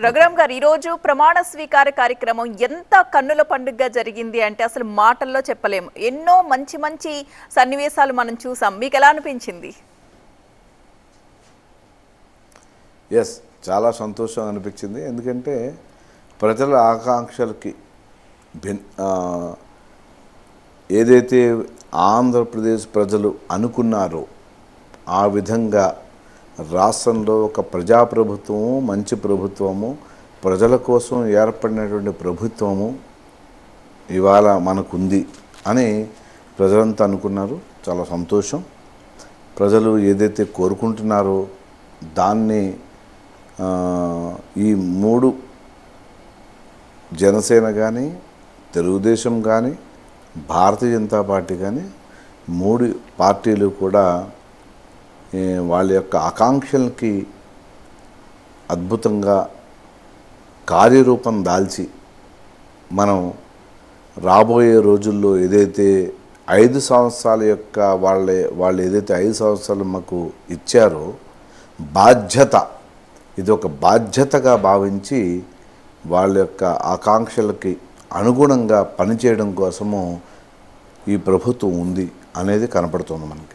రఘురామ్ గారు ఈరోజు ప్రమాణ స్వీకార కార్యక్రమం ఎంత కన్నుల పండుగగా జరిగింది అంటే అసలు మాటల్లో చెప్పలేము. ఎన్నో మంచి మంచి సన్నివేశాలు మనం చూసాం. మీకు ఎలా అనిపించింది? ఎస్, చాలా సంతోషం అనిపించింది. ఎందుకంటే ప్రజల ఆకాంక్షలకి ఏదైతే ఆంధ్రప్రదేశ్ ప్రజలు అనుకున్నారో ఆ విధంగా రాష్ట్రంలో ఒక ప్రజాప్రభుత్వము, మంచి ప్రభుత్వము, ప్రజల కోసం ఏర్పడినటువంటి ప్రభుత్వము ఇవాళ మనకుంది అని ప్రజలంతా అనుకున్నారు. చాలా సంతోషం. ప్రజలు ఏదైతే కోరుకుంటున్నారో దాన్ని ఈ మూడు జనసేన కానీ, తెలుగుదేశం కానీ, భారతీయ జనతా పార్టీ కానీ మూడు పార్టీలు కూడా వాళ్ళ యొక్క ఆకాంక్షలకి అద్భుతంగా కార్యరూపం దాల్చి మనం రాబోయే రోజుల్లో ఏదైతే 5 సంవత్సరాల యొక్క వాళ్ళు ఏదైతే 5 సంవత్సరాలు మాకు ఇచ్చారో బాధ్యత, ఇది ఒక బాధ్యతగా భావించి వాళ్ళ యొక్క ఆకాంక్షలకి అనుగుణంగా పనిచేయడం కోసము ఈ ప్రభుత్వం ఉంది అనేది కనపడుతుంది మనకి.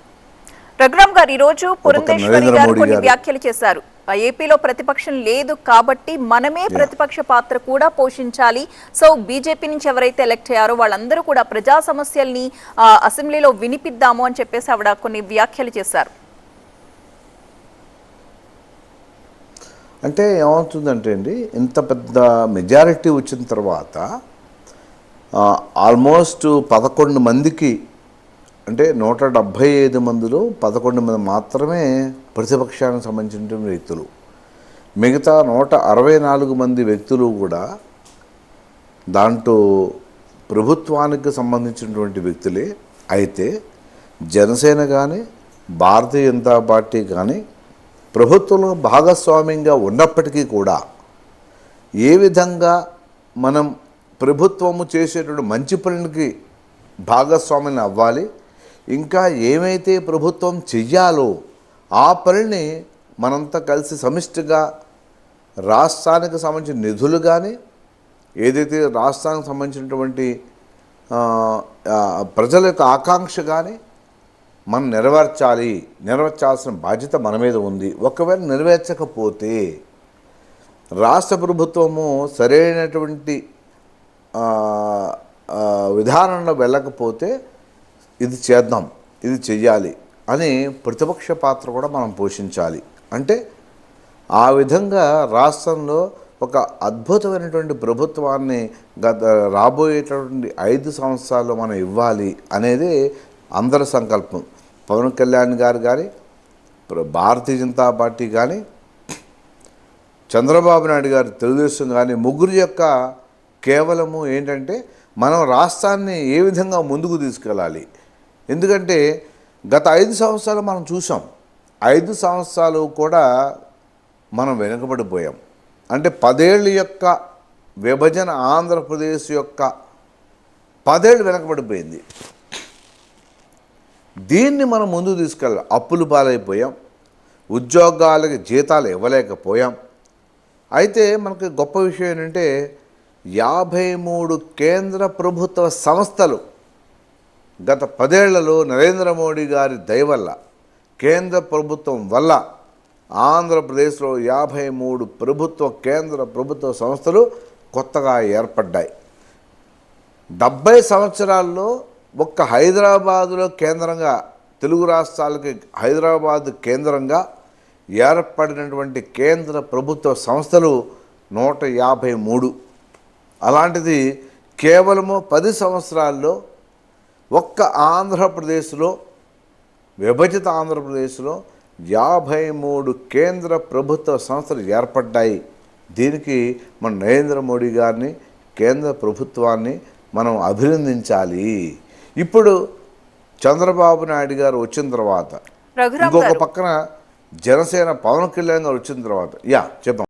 రఘురామ్ గారు ఈరోజు పురంధేశ్వరి గారు కొన్ని వ్యాఖ్యలు చేశారు. ఏపీలో ప్రతిపక్షం లేదు కాబట్టి మనమే ప్రతిపక్ష పాత్ర కూడా పోషించాలి. సో బీజేపీ నుంచి ఎవరైతే ఎలక్ట్ అయ్యారో వాళ్ళందరూ కూడా ప్రజా సమస్యల్ని అసెంబ్లీలో వినిపిద్దాము అని చెప్పేసి ఆవిడ కొన్ని వ్యాఖ్యలు చేశారు. అంటే ఏమవుతుందంటే అండి, ఇంత పెద్ద మెజారిటీ వచ్చిన తర్వాత ఆల్మోస్ట్ 11 మందికి, అంటే 175 మందిలో 11 మంది మాత్రమే ప్రతిపక్షానికి సంబంధించిన వ్యక్తులు. మిగతా 164 మంది వ్యక్తులు కూడా దాంట్లో ప్రభుత్వానికి సంబంధించినటువంటి వ్యక్తులే. అయితే జనసేన కానీ, భారతీయ జనతా పార్టీ కానీ ప్రభుత్వంలో భాగస్వామ్యంగా ఉన్నప్పటికీ కూడా ఏ విధంగా మనం ప్రభుత్వము చేసేటువంటి మంచి పనులకి భాగస్వామ్యం అవ్వాలి, ఇంకా ఏమైతే ప్రభుత్వం చెయ్యాలో ఆ పనిని మనంతా కలిసి సమిష్టిగా రాష్ట్రానికి సంబంధించిన నిధులు కానీ, ఏదైతే రాష్ట్రానికి సంబంధించినటువంటి ప్రజల యొక్క ఆకాంక్ష కానీ మనం నెరవేర్చాల్సిన బాధ్యత మన మీద ఉంది. ఒకవేళ నెరవేర్చకపోతే రాష్ట్ర ప్రభుత్వము సరైనటువంటి విధానంలో వెళ్ళకపోతే ఇది చేద్దాం, ఇది చెయ్యాలి అని ప్రతిపక్ష పాత్ర కూడా మనం పోషించాలి. అంటే ఆ విధంగా రాష్ట్రంలో ఒక అద్భుతమైనటువంటి ప్రభుత్వాన్ని రాబోయేటటువంటి 5 సంవత్సరాల్లో మనం ఇవ్వాలి అనేది అందరి సంకల్పం. పవన్ కళ్యాణ్ గారు కానీ, భారతీయ జనతా పార్టీ కానీ, చంద్రబాబు నాయుడు గారు తెలుగుదేశం కానీ, ముగ్గురు యొక్క కేవలము ఏంటంటే మనం రాష్ట్రాన్ని ఏ విధంగా ముందుకు తీసుకెళ్ళాలి. ఎందుకంటే గత 5 సంవత్సరాలు మనం చూసాం. 5 సంవత్సరాలు కూడా మనం వెనుకబడిపోయాం. అంటే 10 ఏళ్ళ యొక్క విభజన ఆంధ్రప్రదేశ్ యొక్క 10 ఏళ్ళు వెనకబడిపోయింది. దీన్ని మనం ముందుకు తీసుకెళ్ళాలి. అప్పులు పాలైపోయాం, ఉద్యోగాలకి జీతాలు ఇవ్వలేకపోయాం. అయితే మనకి గొప్ప విషయం ఏంటంటే 53 కేంద్ర ప్రభుత్వ సంస్థలు గత 10 ఏళ్లలో నరేంద్ర మోడీ గారి దయ వల్ల, కేంద్ర ప్రభుత్వం వల్ల ఆంధ్రప్రదేశ్లో 53 కేంద్ర ప్రభుత్వ సంస్థలు కొత్తగా ఏర్పడ్డాయి. 70 సంవత్సరాల్లో ఒక్క హైదరాబాదులో కేంద్రంగా, తెలుగు రాష్ట్రాలకి హైదరాబాద్ కేంద్రంగా ఏర్పడినటువంటి కేంద్ర ప్రభుత్వ సంస్థలు 153. అలాంటిది కేవలము 10 సంవత్సరాల్లో ఒక్క ఆంధ్రప్రదేశ్లో, విభజిత ఆంధ్రప్రదేశ్లో 53 కేంద్ర ప్రభుత్వ సంస్థలు ఏర్పడ్డాయి. దీనికి మన నరేంద్ర మోడీ గారిని, కేంద్ర ప్రభుత్వాన్ని మనం అభినందించాలి. ఇప్పుడు చంద్రబాబు నాయుడు గారు వచ్చిన తర్వాత, ఇంకొక పక్కన జనసేన పవన్ కళ్యాణ్ గారు వచ్చిన తర్వాత చెప్పండి.